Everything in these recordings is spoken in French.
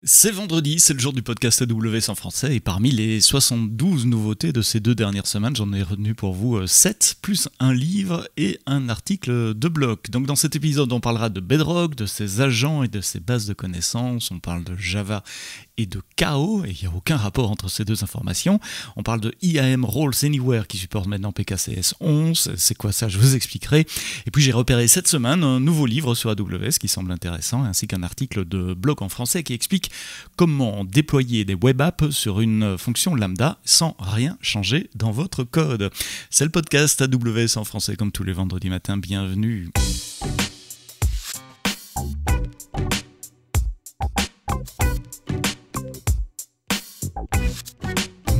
C'est vendredi, c'est le jour du podcast AWS en français et parmi les 72 nouveautés de ces 2 dernières semaines, j'en ai retenu pour vous 7, plus un livre et un article de blog. Donc dans cet épisode, on parlera de Bedrock, de ses agents et de ses bases de connaissances, on parle de Java et de KO, et il n'y a aucun rapport entre ces deux informations. On parle de IAM Roles Anywhere qui supporte maintenant PKCS 11, c'est quoi ça, je vous expliquerai. Et puis j'ai repéré cette semaine un nouveau livre sur AWS qui semble intéressant, ainsi qu'un article de blog en français qui explique comment déployer des web apps sur une fonction lambda sans rien changer dans votre code. C'est le podcast AWS en français comme tous les vendredis matins, bienvenue.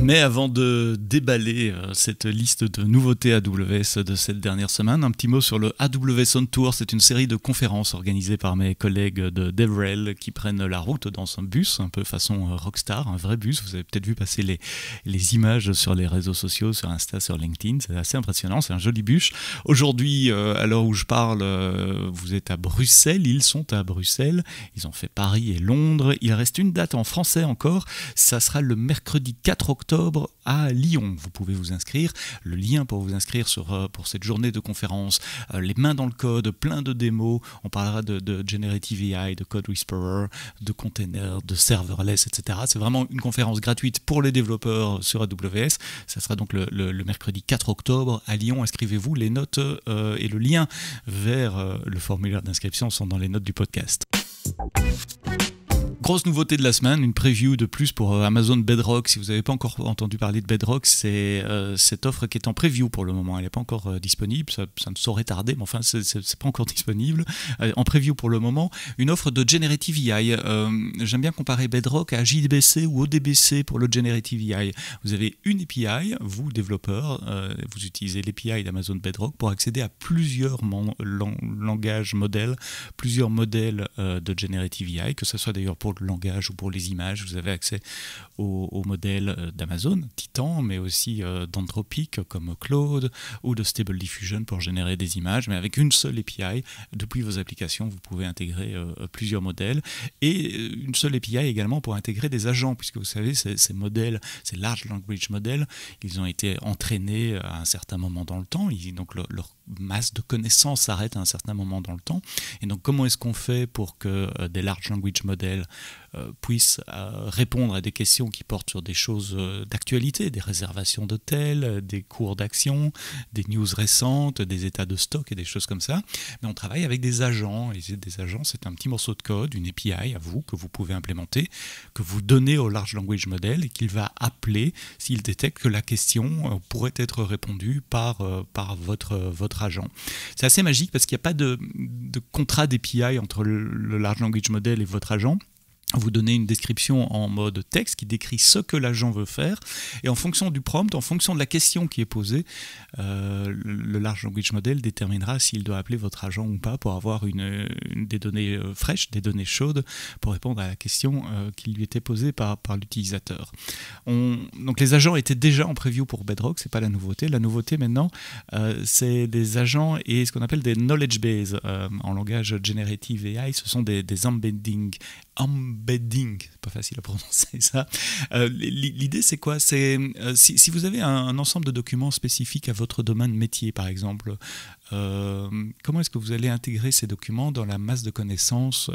Mais avant de déballer cette liste de nouveautés AWS de cette dernière semaine, un petit mot sur le AWS On Tour. C'est une série de conférences organisées par mes collègues de DevRel qui prennent la route dans un bus, un peu façon rockstar, un vrai bus. Vous avez peut-être vu passer les images sur les réseaux sociaux, sur Insta, sur LinkedIn. C'est assez impressionnant, c'est un joli bus. Aujourd'hui, à l'heure où je parle, vous êtes à Bruxelles, ils sont à Bruxelles. Ils ont fait Paris et Londres. Il reste une date en français encore. Ça sera le mercredi 4 octobre à Lyon. Vous pouvez vous inscrire. Le lien pour vous inscrire pour cette journée de conférence, les mains dans le code, plein de démos. On parlera de Generative AI, de Code Whisperer, de containers, de serverless, etc. C'est vraiment une conférence gratuite pour les développeurs sur AWS. Ça sera donc le mercredi 4 octobre à Lyon. Inscrivez-vous. Les notes et le lien vers le formulaire d'inscription sont dans les notes du podcast. Grosse nouveauté de la semaine, une preview de plus pour Amazon Bedrock. Si vous n'avez pas encore entendu parler de Bedrock, c'est cette offre qui est en preview pour le moment. Elle n'est pas encore disponible, ça ne saurait tarder, mais enfin, c'est pas encore disponible. En preview pour le moment, une offre de Generative AI. J'aime bien comparer Bedrock à JDBC ou ODBC pour le Generative AI. Vous avez une API, vous, développeurs, vous utilisez l'API d'Amazon Bedrock pour accéder à plusieurs langages modèles, plusieurs modèles de Generative AI, que ce soit d'ailleurs pour le langage ou pour les images. Vous avez accès aux modèles d'Amazon, Titan, mais aussi d'Anthropic comme Claude ou de Stable Diffusion pour générer des images, mais avec une seule API. Depuis vos applications, vous pouvez intégrer plusieurs modèles et une seule API également pour intégrer des agents, puisque vous savez, ces modèles, ces large language models, ils ont été entraînés à un certain moment dans le temps, donc leur masse de connaissances s'arrête à un certain moment dans le temps. Et donc, comment est-ce qu'on fait pour que des large language models puissent répondre à des questions qui portent sur des choses d'actualité, des réservations d'hôtels, des cours d'action, des news récentes, des états de stock et des choses comme ça. Mais on travaille avec des agents, et des agents, c'est un petit morceau de code, une API à vous, que vous pouvez implémenter, que vous donnez au large language model et qu'il va appeler s'il détecte que la question pourrait être répondue par votre agent. C'est assez magique parce qu'il n'y a pas de contrat d'API entre le large language model et votre agent. Vous donnez une description en mode texte qui décrit ce que l'agent veut faire, et en fonction du prompt, en fonction de la question qui est posée, le large language model déterminera s'il doit appeler votre agent ou pas pour avoir des données fraîches, des données chaudes pour répondre à la question qui lui était posée par l'utilisateur. Donc les agents étaient déjà en preview pour Bedrock, c'est pas la nouveauté. La nouveauté maintenant, c'est des agents et ce qu'on appelle des knowledge bases. En langage Generative AI, ce sont des embedding, c'est pas facile à prononcer ça. L'idée c'est quoi? C'est si vous avez un ensemble de documents spécifiques à votre domaine métier par exemple, comment est-ce que vous allez intégrer ces documents dans la masse de connaissances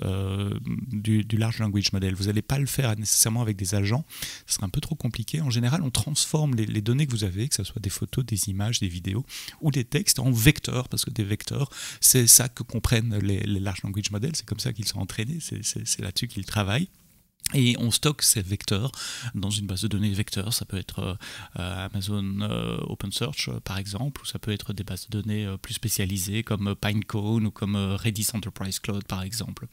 du large language model? Vous n'allez pas le faire nécessairement avec des agents, ce serait un peu trop compliqué. En général, on transforme les données que vous avez, que ce soit des photos, des images, des vidéos ou des textes, en vecteurs, parce que des vecteurs, c'est ça que comprennent les large language models, c'est comme ça qu'ils sont entraînés, c'est là-dessus qu'ils travaillent. Et on stocke ces vecteurs dans une base de données vecteurs. Ça peut être Amazon OpenSearch par exemple, ou ça peut être des bases de données plus spécialisées comme Pinecone ou comme Redis Enterprise Cloud par exemple.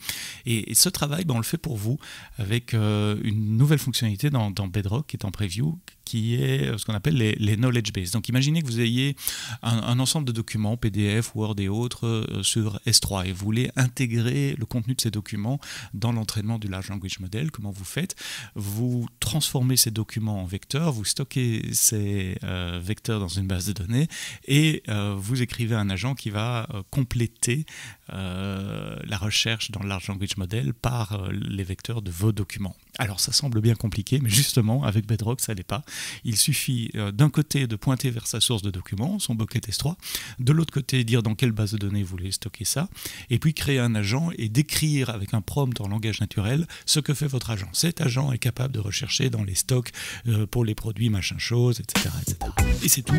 Et ce travail, on le fait pour vous avec une nouvelle fonctionnalité dans Bedrock qui est en preview, qui est ce qu'on appelle les knowledge bases. Donc imaginez que vous ayez un ensemble de documents, PDF, Word et autres, sur S3, et vous voulez intégrer le contenu de ces documents dans l'entraînement du large language model. Comment vous faites? Vous transformez ces documents en vecteurs, vous stockez ces vecteurs dans une base de données, et vous écrivez un agent qui va compléter la recherche dans le large language model par les vecteurs de vos documents. Alors ça semble bien compliqué, mais justement avec Bedrock ça l'est pas. Il suffit d'un côté de pointer vers sa source de documents, son bucket S3, de l'autre côté dire dans quelle base de données vous voulez stocker ça, et puis créer un agent et décrire avec un prompt en langage naturel ce que fait votre agent. Cet agent est capable de rechercher dans les stocks pour les produits machin chose, etc. etc. Et c'est tout.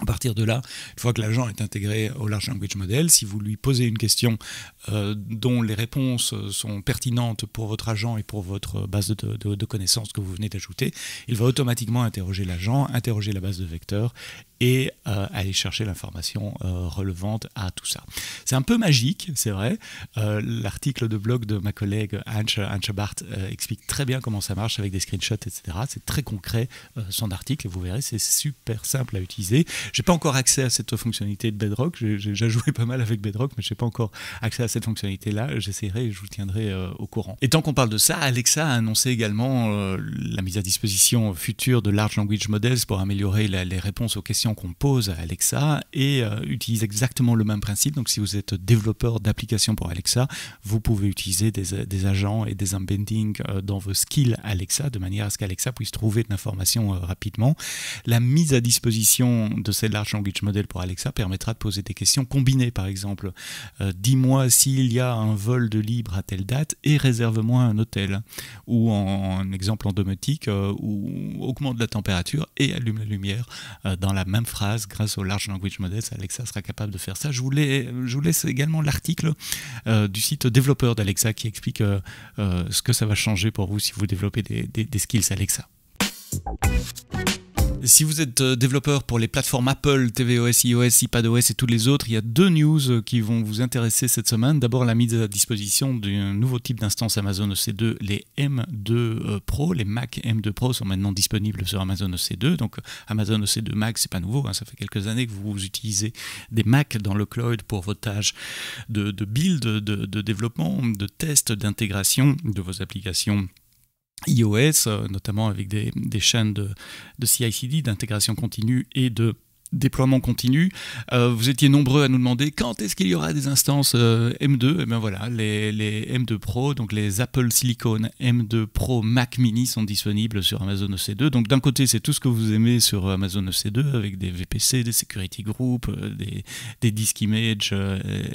À partir de là, une fois que l'agent est intégré au Large Language Model, si vous lui posez une question dont les réponses sont pertinentes pour votre agent et pour votre base de connaissances que vous venez d'ajouter, il va automatiquement interroger l'agent, interroger la base de vecteurs et aller chercher l'information relevante à tout ça. C'est un peu magique, c'est vrai. L'article de blog de ma collègue Antje Barth explique très bien comment ça marche avec des screenshots, etc. C'est très concret son article et vous verrez, c'est super simple à utiliser. J'ai pas encore accès à cette fonctionnalité de Bedrock. J'ai déjà joué pas mal avec Bedrock, mais j'ai pas encore accès à cette fonctionnalité-là. J'essaierai et je vous tiendrai au courant. Et tant qu'on parle de ça, Alexa a annoncé également la mise à disposition future de Large Language Models pour améliorer les réponses aux questions qu'on pose à Alexa et utilise exactement le même principe. Donc si vous êtes développeur d'applications pour Alexa, vous pouvez utiliser des agents et des embeddings dans vos skills Alexa de manière à ce qu'Alexa puisse trouver de l'information rapidement. La mise à disposition de ces Large Language Models pour Alexa permettra de poser des questions combinées, par exemple dis-moi s'il y a un vol de libre à telle date et réserve-moi un hôtel, ou en exemple en domotique ou augmente la température et allume la lumière dans la même phrase. Grâce au Large Language Models, Alexa sera capable de faire ça. Je vous laisse également l'article du site développeur d'Alexa qui explique ce que ça va changer pour vous si vous développez des skills Alexa. Si vous êtes développeur pour les plateformes Apple, tvOS, iOS, iPadOS et tous les autres, il y a deux news qui vont vous intéresser cette semaine. D'abord, la mise à disposition d'un nouveau type d'instance Amazon EC2, les M2 Pro. Les Mac M2 Pro sont maintenant disponibles sur Amazon EC2. Donc Amazon EC2 Mac, c'est pas nouveau, hein, ça fait quelques années que vous utilisez des Mac dans le cloud pour vos tâches de build, de développement, de test, d'intégration de vos applications iOS, notamment avec des chaînes de CI/CD, d'intégration continue et de déploiement continu. Vous étiez nombreux à nous demander quand est-ce qu'il y aura des instances M2. Et bien voilà, les M2 Pro, donc les Apple Silicon M2 Pro Mac Mini sont disponibles sur Amazon EC2. Donc d'un côté, c'est tout ce que vous aimez sur Amazon EC2 avec des VPC, des security groups, des disk images,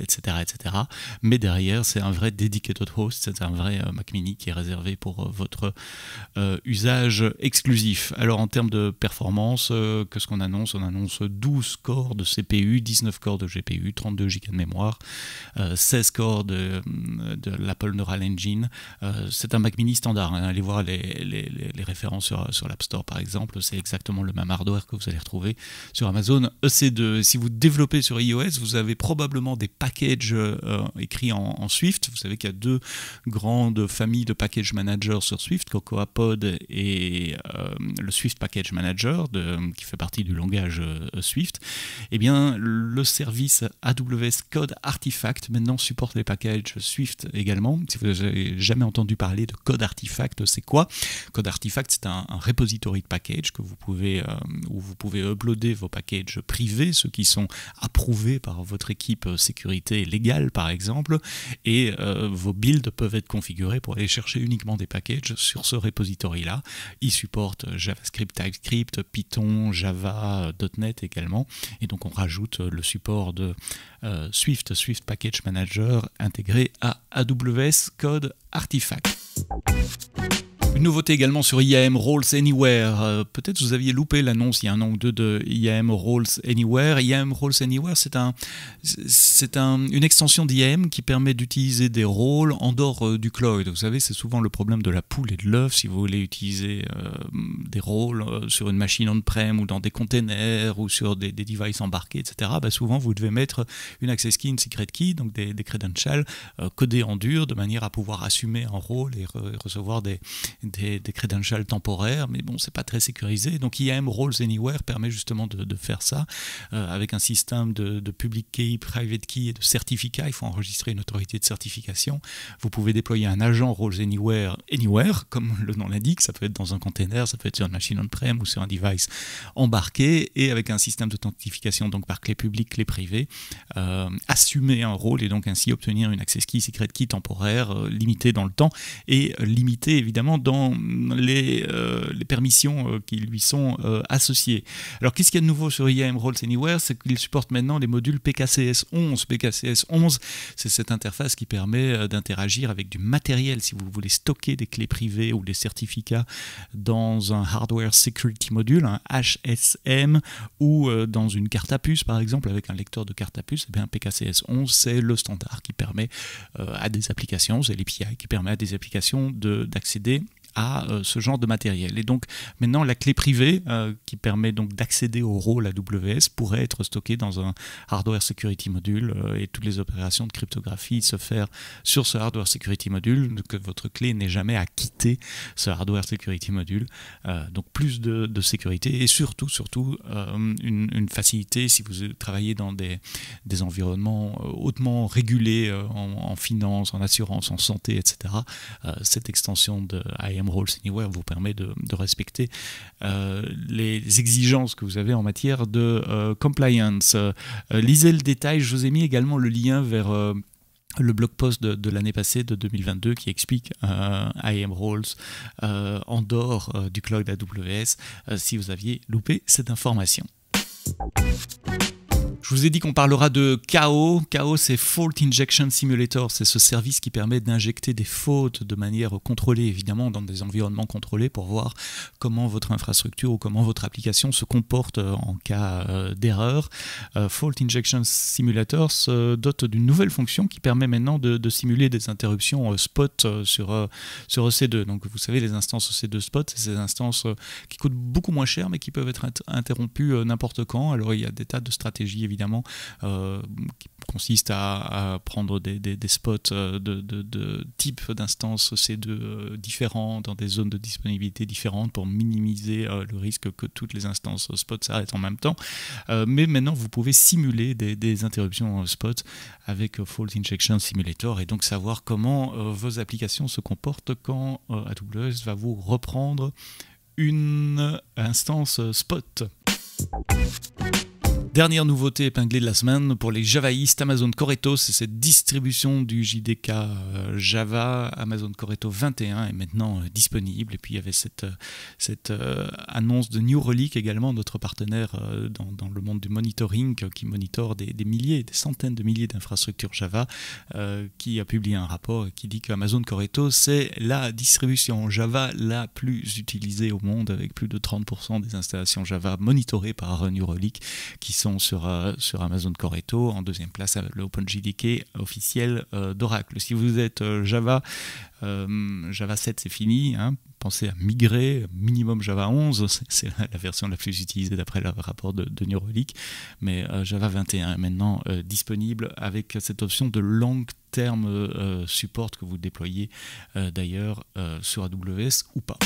etc., etc. Mais derrière, c'est un vrai dedicated host, c'est un vrai Mac Mini qui est réservé pour votre usage exclusif. Alors en termes de performance, qu'est-ce qu'on annonce? On annonce 12 cores de CPU, 19 cores de GPU, 32 Go de mémoire, 16 cores de l'Apple Neural Engine. C'est un Mac Mini standard, hein. Allez voir les références sur l'App Store par exemple, c'est exactement le même hardware que vous allez retrouver sur Amazon EC2. Si vous développez sur iOS, vous avez probablement des packages écrits en Swift. Vous savez qu'il y a deux grandes familles de package managers sur Swift, Cocoa Pod et le Swift Package Manager qui fait partie du langage Swift. Eh bien, le service AWS Code Artifact maintenant supporte les packages Swift également. Si vous n'avez jamais entendu parler de Code Artifact, c'est quoi? Code Artifact, c'est un repository de packages que vous pouvez, où vous pouvez uploader vos packages privés, ceux qui sont approuvés par votre équipe sécurité légale par exemple, et vos builds peuvent être configurés pour aller chercher uniquement des packages sur ce repository-là. Il supporte JavaScript, TypeScript, Python, Java, .NET également, et donc on rajoute le support de Swift Package Manager intégré à AWS Code Artifact. Une nouveauté également sur IAM Roles Anywhere. Peut-être vous aviez loupé l'annonce il y a un an ou deux de IAM Roles Anywhere. IAM Roles Anywhere, c'est une extension d'IAM qui permet d'utiliser des rôles en dehors du cloud. Vous savez, c'est souvent le problème de la poule et de l'œuf. Si vous voulez utiliser des rôles sur une machine on-prem ou dans des containers ou sur des devices embarqués, etc., bah souvent vous devez mettre une access key, une secret key, donc des credentials codés en dur de manière à pouvoir assumer un rôle et recevoir des credentials temporaires, mais bon, c'est pas très sécurisé. Donc IAM Roles Anywhere permet justement de faire ça avec un système de public key, private key et de certificat. Il faut enregistrer une autorité de certification. Vous pouvez déployer un agent Roles Anywhere, comme le nom l'indique. Ça peut être dans un container, ça peut être sur une machine on-prem ou sur un device embarqué, et avec un système d'authentification donc par clé publique, clé privée, assumer un rôle et donc ainsi obtenir une access key, secret key temporaire limitée dans le temps et limitée évidemment dans dans les permissions qui lui sont associées. Alors, qu'est-ce qu'il y a de nouveau sur IAM Roles Anywhere? C'est qu'il supporte maintenant les modules PKCS11. PKCS11, c'est cette interface qui permet d'interagir avec du matériel. Si vous voulez stocker des clés privées ou des certificats dans un Hardware Security Module, un HSM, ou dans une carte à puce, par exemple, avec un lecteur de carte à puce, eh bien, PKCS11, c'est le standard qui permet à des applications, c'est l'API qui permet à des applications d'accéder à ce genre de matériel. Et donc maintenant la clé privée qui permet donc d'accéder au rôle AWS pourrait être stockée dans un Hardware Security Module et toutes les opérations de cryptographie se faire sur ce Hardware Security Module, que votre clé n'ait jamais à quitter ce Hardware Security Module. Donc plus de sécurité et surtout une facilité si vous travaillez dans des environnements hautement régulés en finance, en assurance, en santé, etc. Cette extension de IAM Roles Anywhere vous permet de respecter les exigences que vous avez en matière de compliance. Lisez le détail, je vous ai mis également le lien vers le blog post de l'année passée, de 2022, qui explique IAM Roles en dehors du cloud AWS, si vous aviez loupé cette information. Je vous ai dit qu'on parlera de KO. KO, c'est Fault Injection Simulator. C'est ce service qui permet d'injecter des fautes de manière contrôlée, évidemment, dans des environnements contrôlés pour voir comment votre infrastructure ou comment votre application se comporte en cas d'erreur. Fault Injection Simulator se dote d'une nouvelle fonction qui permet maintenant de simuler des interruptions spot sur EC2. Donc, vous savez, les instances EC2 spot, c'est ces instances qui coûtent beaucoup moins cher, mais qui peuvent être interrompues n'importe quand. Alors, il y a des tas de stratégies, évidemment, qui consiste à prendre des spots de type d'instances C2 différents dans des zones de disponibilité différentes pour minimiser le risque que toutes les instances spot s'arrêtent en même temps. Mais maintenant, vous pouvez simuler des interruptions spot avec Fault Injection Simulator et donc savoir comment vos applications se comportent quand AWS va vous reprendre une instance spot. Dernière nouveauté épinglée de la semaine pour les javaïstes, Amazon Corretto, c'est cette distribution du JDK Java. Amazon Corretto 21 est maintenant disponible. Et puis il y avait cette annonce de New Relic également, notre partenaire dans le monde du monitoring qui monitore des milliers, des centaines de milliers d'infrastructures Java, qui a publié un rapport qui dit qu'Amazon Corretto c'est la distribution Java la plus utilisée au monde, avec plus de 30% des installations Java monitorées par New Relic qui sont sur Amazon Corretto. En deuxième place, l'OpenJDK officiel d'Oracle. Si vous êtes Java 7 c'est fini, hein. Pensez à migrer, minimum Java 11, c'est la version la plus utilisée d'après le rapport de New Relic, mais Java 21 est maintenant disponible avec cette option de long term support que vous déployez d'ailleurs sur AWS ou pas.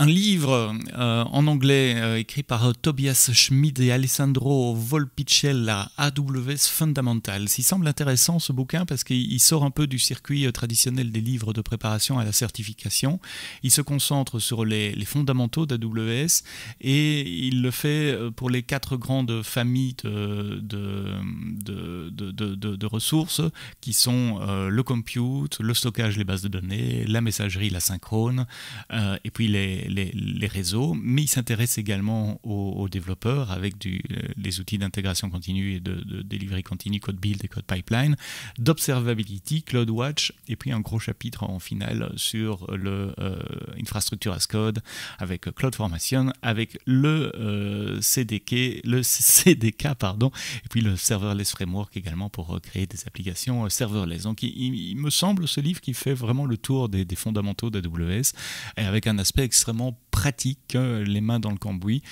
Un livre en anglais écrit par Tobias Schmid et Alessandro Volpicella, AWS Fundamentals. Il semble intéressant ce bouquin parce qu'il sort un peu du circuit traditionnel des livres de préparation à la certification. Il se concentre sur les fondamentaux d'AWS et il le fait pour les 4 grandes familles de ressources qui sont le compute, le stockage, les bases de données, la messagerie, la synchrone et puis les réseaux, mais il s'intéresse également aux développeurs avec les outils d'intégration continue et de delivery continue, code build et code pipeline, d'observability, CloudWatch, et puis un gros chapitre en finale sur l'infrastructure as code avec CloudFormation, avec le CDK, et puis le Serverless Framework également pour créer des applications serverless. Donc il me semble ce livre qui fait vraiment le tour des fondamentaux d'AWS et avec un aspect extrêmement pratique, les mains dans le cambouis.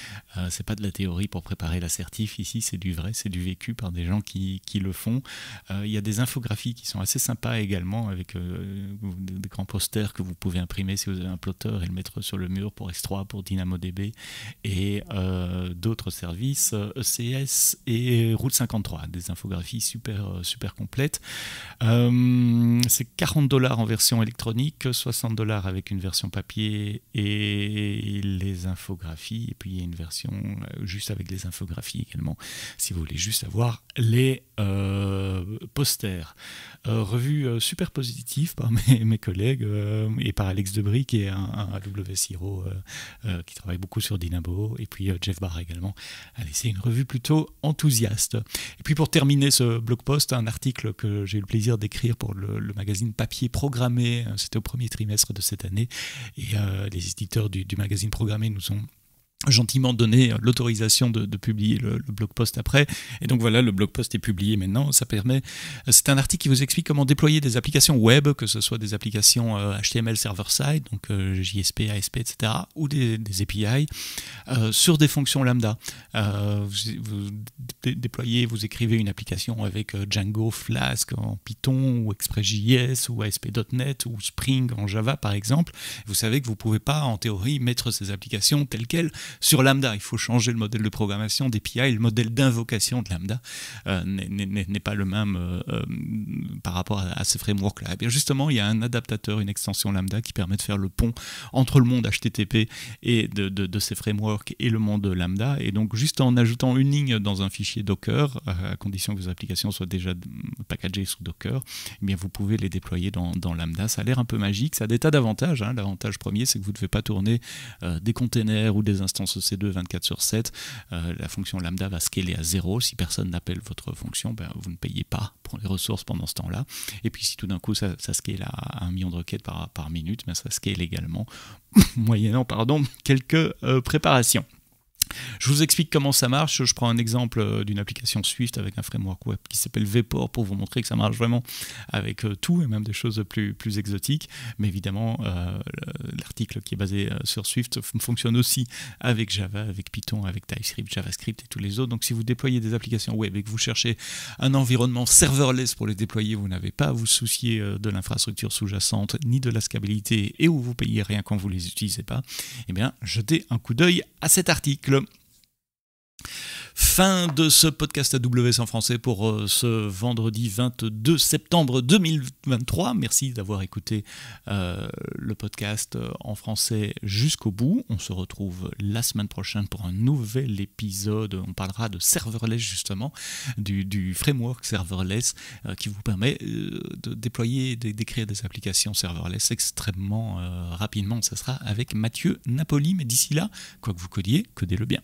C'est pas de la théorie pour préparer la certif, ici c'est du vrai, c'est du vécu par des gens qui le font. Il y a des infographies qui sont assez sympas également avec des grands posters que vous pouvez imprimer si vous avez un plotter et le mettre sur le mur pour S3, pour DynamoDB et d'autres services, ECS et Route 53, des infographies super complètes. C'est $40 en version électronique, $60 avec une version papier et les infographies, et puis il y a une version juste avec les infographies également, si vous voulez juste avoir les posters. Revue super positive par mes collègues et par Alex Debris qui est un AWS Hero qui travaille beaucoup sur Dynamo, et puis Jeff Barr également. Allez, c'est une revue plutôt enthousiaste. Et puis pour terminer ce blog post, un article que j'ai eu le plaisir d'écrire pour le magazine Papier Programmé, c'était au premier trimestre de cette année, et les éditeurs du magazine Programmé nous ont gentiment donné l'autorisation de publier le blog post après, et donc voilà, le blog post est publié maintenant. C'est un article qui vous explique comment déployer des applications web, que ce soit des applications HTML server-side, donc JSP, ASP, etc., ou des API sur des fonctions lambda. Vous déployez, vous écrivez une application avec Django, Flask en Python, ou Express.js, ou ASP.NET, ou Spring en Java par exemple. Vous savez que vous ne pouvez pas en théorie mettre ces applications telles quelles sur Lambda. Il faut changer le modèle de programmation d'API, le modèle d'invocation de Lambda n'est pas le même par rapport à ces frameworks-là. Et bien justement, il y a un adaptateur, une extension Lambda qui permet de faire le pont entre le monde HTTP et de ces frameworks et le monde Lambda. Et donc, juste en ajoutant une ligne dans un fichier Docker, à condition que vos applications soient déjà packagées sous Docker, eh bien vous pouvez les déployer dans Lambda. Ça a l'air un peu magique, ça a des tas d'avantages. L'avantage premier, c'est que vous ne devez pas tourner des containers ou des instances EC2 24/7. La fonction Lambda va scaler à 0. Si personne n'appelle votre fonction, vous ne payez pas pour les ressources pendant ce temps-là. Et puis si tout d'un coup ça scale à 1 million de requêtes par minute, ça scale également moyennant quelques préparations. Je vous explique comment ça marche. Je prends un exemple d'une application Swift avec un framework web qui s'appelle Vpor pour vous montrer que ça marche vraiment avec tout et même des choses plus exotiques. Mais évidemment, l'article qui est basé sur Swift fonctionne aussi avec Java, avec Python, avec TypeScript, JavaScript et tous les autres. Donc si vous déployez des applications web et que vous cherchez un environnement serverless pour les déployer, vous n'avez pas à vous soucier de l'infrastructure sous-jacente ni de la scalabilité et où vous payez rien quand vous ne les utilisez pas, eh bien jetez un coup d'œil à cet article. Fin de ce podcast AWS en français pour ce vendredi 22 septembre 2023. Merci d'avoir écouté le podcast en français jusqu'au bout. On se retrouve la semaine prochaine pour un nouvel épisode. On parlera de serverless justement, du framework serverless qui vous permet de déployer, d'écrire des applications serverless extrêmement rapidement. Ça sera avec Mathieu Napoli. Mais d'ici là, quoi que vous codiez, codez-le bien.